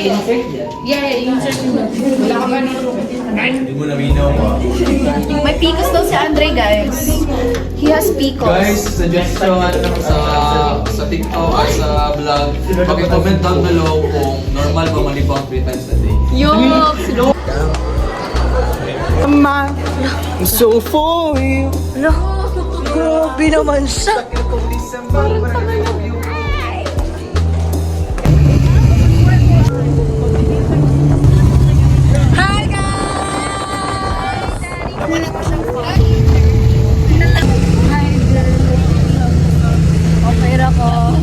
Yeah, insert mo. Wala ka ba Hindi mo naminaw pa. May picos daw si Andre, guys. He has picos. Guys, suggestion sa TikTok at sa vlog, pag-comment down below kung normal ba malibang 3 times a day. Yok! Ma, I'm so for you. No, grabe naman siya. Hi guys! Okay ra ko.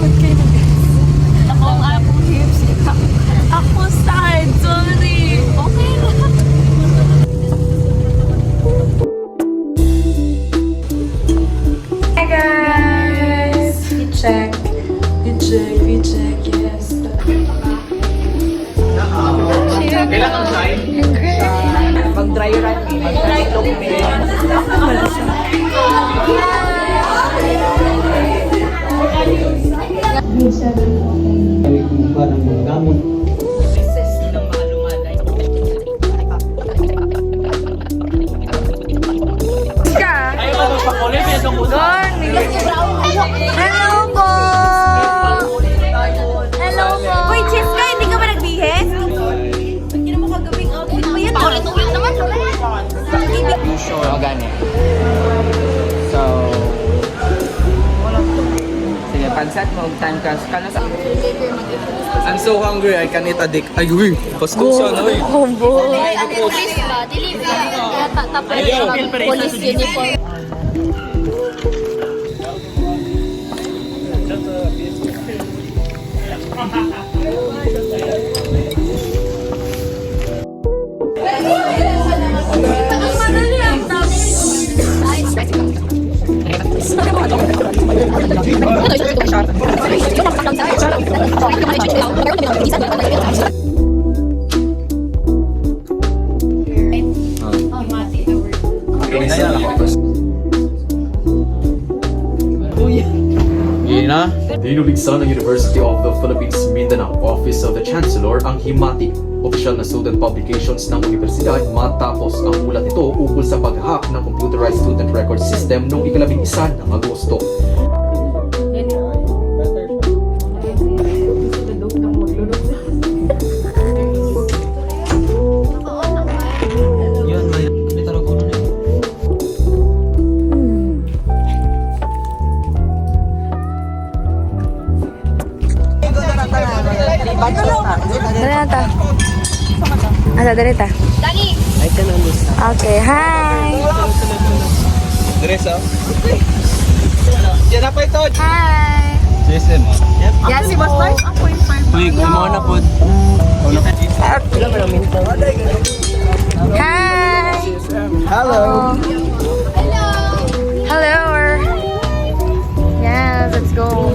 Good kayo guys. Ako ang akong hips. Ako side, sorry. Okay ra. Hi guys! I-check. I-check, yes. Kailangan try? Mag-dry run, mag-dry look me. Wala siya. Hello po! Hello po! Uy, Cheska, hindi ka ba nagbihis? Hindi na mo kagabing outfit mo yan. Paulit-ulit naman. Usual organic. So, sige, pansat mo og time crush ka na sa... I'm so hungry, I can eat a dick. Ay, uy! Pasko siya na, uy! Police ba? Deliver. Tapos police uniform. Gina, dinubig sa ng University of the Philippines Mindanao Office of the Chancellor ang Himatic, official na student publications ng universidad matapos ang ulat nito ukol sa pag-hack ng computerized student record system noong ika-11 ng Agosto. Darita. Asa darita? Dani. Okay, hi. Dresa? Yan na pa ito! Hi. Jason. Yan si Boss Mars. Uy, kumawa na po. Hi. Hello! Hello. Yes, let's go.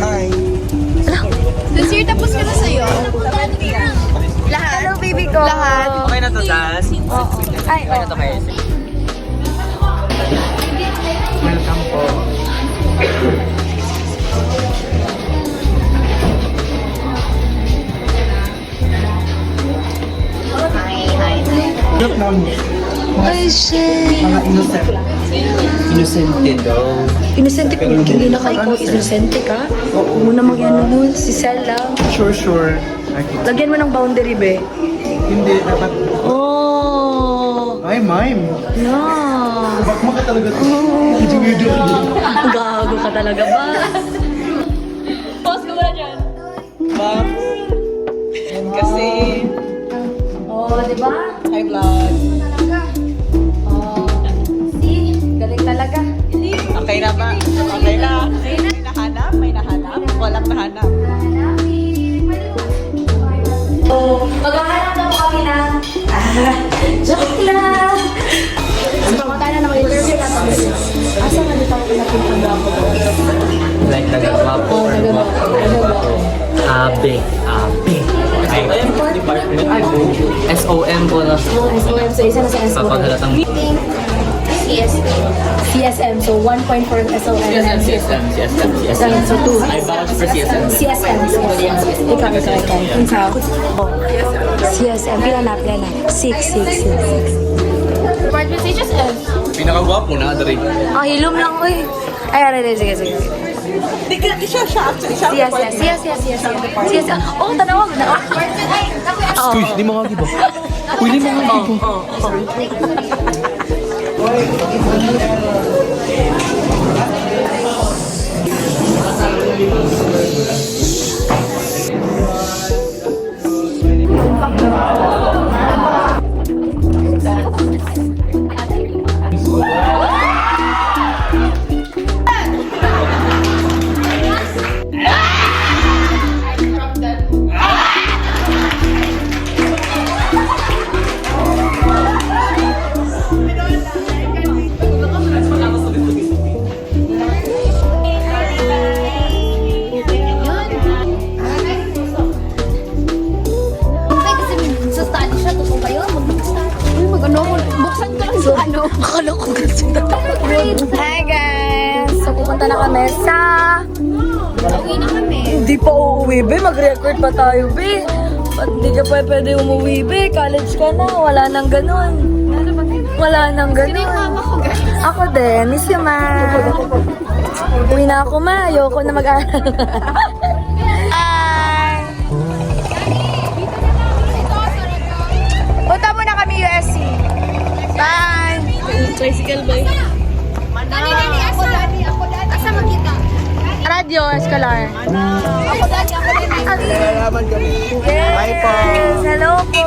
Hi! Sincere, tapos ka na sa'yo? Lahat? Hello, baby ko. Lahat? Okay na to, Jazz? Oo. Ay, Okay na to kayo. Welcome po. Look naman. Ay, shit. Mga innocent. Innocente daw. Inosente ko. Hindi na kayo ko. Inosente ka? Oo. Muna mag-ano mo. Si Sel lang. Sure. Lagyan mo ng boundary, be. Hindi, dapat... Oh. Ay, mime. Yeah. Bak mo ka talaga to. Gago ka talaga ba? Pause ko muna dyan. Bak. Kasi... Oh, di ba? Hi, vlog. Oh. See? Galing talaga. Okay na ba? Okay na. May nahanap? Walang nahanap. Oh, maghahanap na po kami ng... Joke lang! Tayo na mag-interview na kami. Asa na dito ang pinapintanda ko? Like nagagapo or guwapo. Abe. SOM po na SOM, so isa na sa sa SOM. paghalatang CSM, so 1 point for SOM. CSM. So 2. I vouch for CSM. CSM. Ikaw. Ikaw. CSM. Pila na. 6. Part message is F. Pinakagwapo na, Dari. Ang hilom lang ko eh. Ay, aray, sige. Siya actually, siya. Yes. Oh, tanawag na. Oh. Uy, di mo kagi ba? Uy, di mo kagi ba? Hi guys! So pupunta na kami sa... Uwi na kami. Hindi pa uuwi, be. Mag-record pa tayo, be. Ba't hindi ka pa pwede umuwi, be? College ka na. Wala nang ganun. Ako din. Miss you, ma. Uwi na ako, ma. Ayoko na mag-aaral. Hi! Punta muna kami USC. Bye! Tricycle boy. Dani, ako dani. Asa makita? Radio Escolar. Ako dani. Nalalaman kami. Yes. Bye po. Hello po.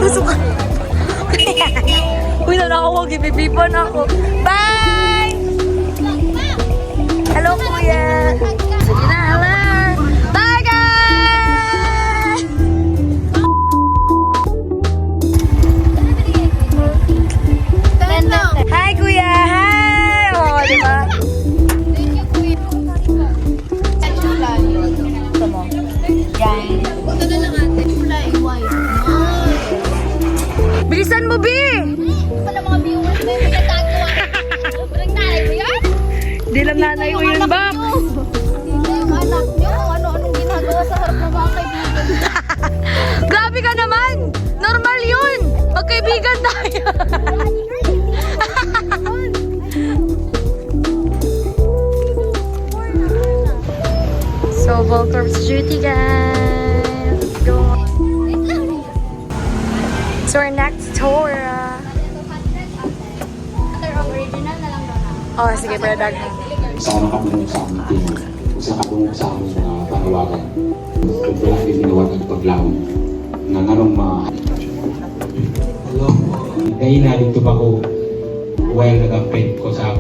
Gusto ko. Uy, nanakawag. Ipipipan ako. Bye! Hello, kuya. Sige na, hello. Bye, guys! Hi, kuya. Hi! Oo, di ba? Gusto mo? Yan. Bilisan mo, Bi! Di lang nanay ko yun, Bak. Grabe ka naman! Normal yun! Magkaibigan tayo! So, Volcorp's duty, guys. Let's go. So, our next tour. Oh, sige, Predag. Sana ka muna sa aming team. Isa ka muna sa aming panawagan. Kung wala kayo ginawa ng paglaon na narong Hello. Kaya na dito ba ko while nag-upgrade ko sa